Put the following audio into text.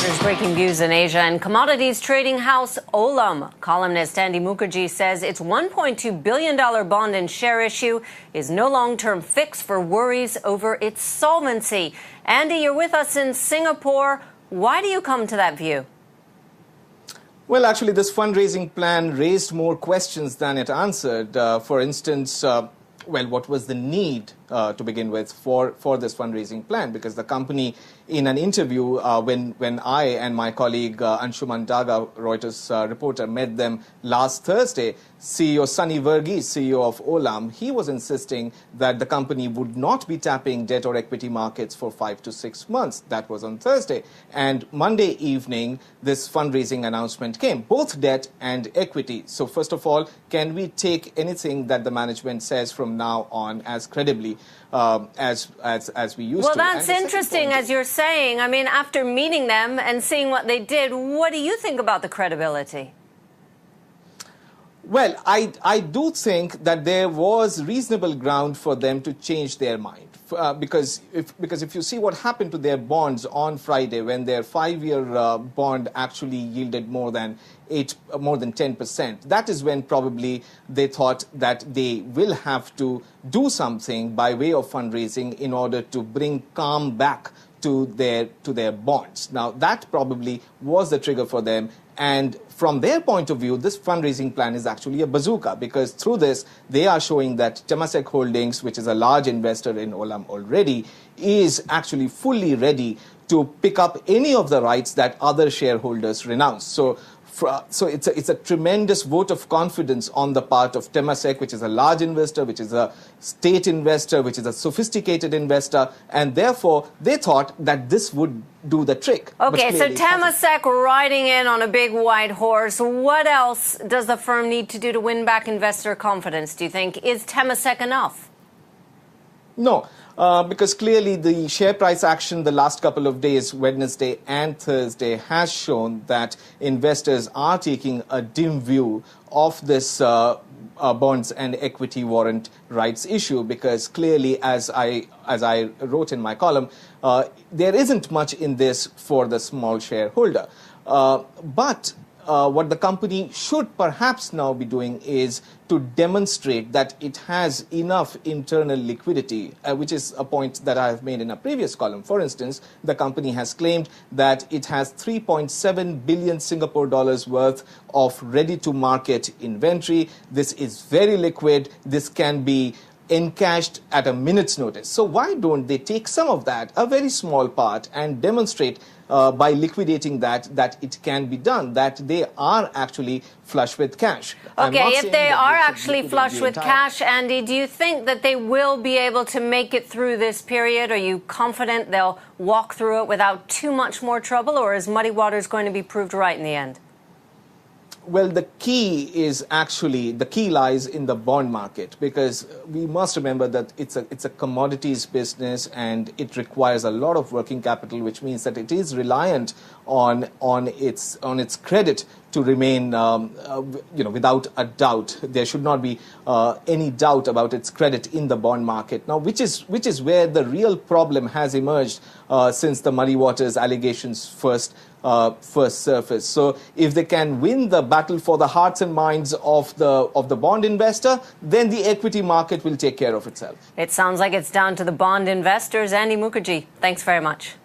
There's breaking news in Asia, and commodities trading house Olam columnist Andy Mukherjee says its $1.2 billion bond and share issue is no long-term fix for worries over its solvency. Andy, you're with us in Singapore. Why do you come to that view? Well, actually, this fundraising plan raised more questions than it answered. For instance, what was the need to begin with for this fundraising plan? Because the company, in an interview, when I and my colleague Anshuman Daga, Reuters reporter, met them last Thursday, CEO Sunny Verghese, CEO of Olam, he was insisting that the company would not be tapping debt or equity markets for 5 to 6 months. That was on Thursday. And Monday evening, this fundraising announcement came, both debt and equity. So first of all, can we take anything that the management says from now on as credibly as we used to? Well, that's interesting, as you're saying. I mean, after meeting them and seeing what they did, what do you think about the credibility? Well, I do think that there was reasonable ground for them to change their mind. Because if you see what happened to their bonds on Friday, when their 5-year bond actually yielded more than 10%, that is when probably they thought that they will have to do something by way of fundraising in order to bring calm back to their bonds. Now, that probably was the trigger for them. And from their point of view, this fundraising plan is actually a bazooka, because through this, they are showing that Temasek Holdings, which is a large investor in Olam already, is actually fully ready to pick up any of the rights that other shareholders renounce. So it's a tremendous vote of confidence on the part of Temasek, which is a large investor, which is a state investor, which is a sophisticated investor, and therefore they thought that this would do the trick. Okay, so Temasek riding in on a big white horse. What else does the firm need to do to win back investor confidence, do you think? Is Temasek enough? No. Because clearly the share price action the last couple of days, Wednesday and Thursday, has shown that investors are taking a dim view of this bonds and equity warrant rights issue, because clearly, as I wrote in my column, there isn't much in this for the small shareholder. But what the company should perhaps now be doing is to demonstrate that it has enough internal liquidity, which is a point that I have made in a previous column. For instance, the company has claimed that it has 3.7 billion Singapore dollars worth of ready-to-market inventory. This is very liquid. This can be encashed at a minute's notice. So why don't they take some of that, a very small part, and demonstrate by liquidating that it can be done, that they are actually flush with cash. Okay, if they are actually flush with cash, Andy, do you think that they will be able to make it through this period? Are you confident they'll walk through it without too much more trouble, or is Muddy Waters going to be proved right in the end? Well, the key lies in the bond market, because we must remember that it's a commodities business and it requires a lot of working capital, which means that it is reliant on its credit to remain, without a doubt. There should not be any doubt about its credit in the bond market now, which is where the real problem has emerged since the Muddy Waters allegations first surfaced. So if they can win the battle for the hearts and minds of the bond investor, then the equity market will take care of itself. It sounds like it's down to the bond investors. Andy Mukherjee, thanks very much.